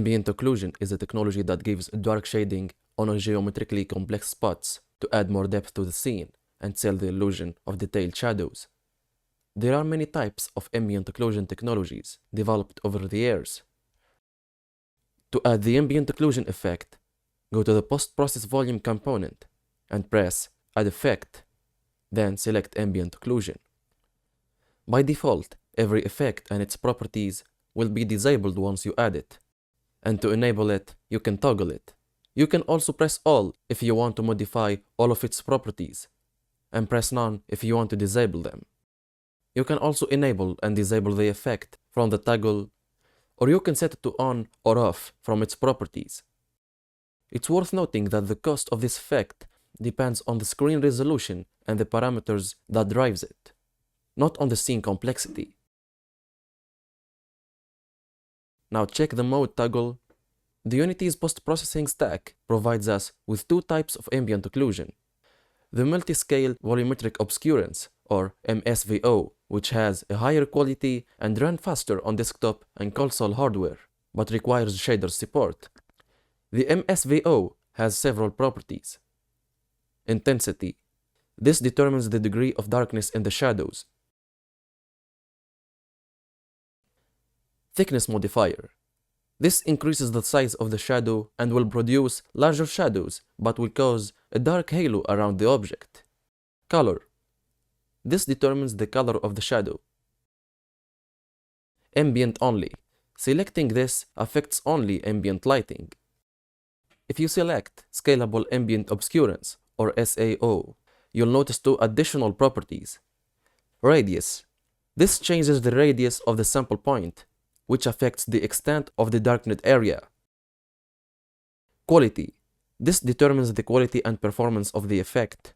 Ambient occlusion is a technology that gives dark shading on geometrically complex spots to add more depth to the scene and sell the illusion of detailed shadows. There are many types of ambient occlusion technologies developed over the years. To add the ambient occlusion effect, go to the post-process volume component and press Add Effect, then select Ambient Occlusion. By default, every effect and its properties will be disabled once you add it. And to enable it, you can toggle it. You can also press All if you want to modify all of its properties, and press None if you want to disable them. You can also enable and disable the effect from the toggle, or you can set it to on or off from its properties. It's worth noting that the cost of this effect depends on the screen resolution and the parameters that drives it, not on the scene complexity. Now check the mode toggle. The Unity's post-processing stack provides us with two types of ambient occlusion. The multi-scale volumetric obscurance, or MSVO, which has a higher quality and run faster on desktop and console hardware, but requires shader support. The MSVO has several properties. Intensity. This determines the degree of darkness in the shadows. Thickness modifier. This increases the size of the shadow and will produce larger shadows, but will cause a dark halo around the object. Color. This determines the color of the shadow. Ambient only. Selecting this affects only ambient lighting. If you select Scalable Ambient Obscurance, or SAO, you'll notice two additional properties. Radius. This changes the radius of the sample point, which affects the extent of the darkened area. Quality. This determines the quality and performance of the effect.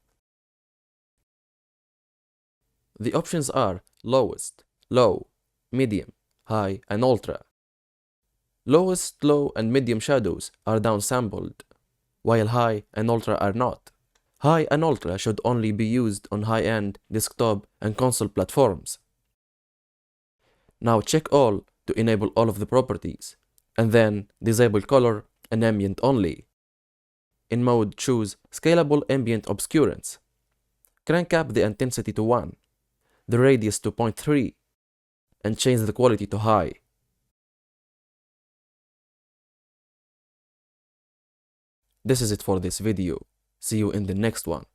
The options are lowest, low, medium, high, and ultra. Lowest, low, and medium shadows are downsampled, while high and ultra are not. High and ultra should only be used on high-end desktop and console platforms. Now check all to enable all of the properties, and then disable color and ambient only. In mode, choose Scalable Ambient Obscurance. Crank up the intensity to 1, the radius to 0.3, and change the quality to high. This is it for this video. See you in the next one.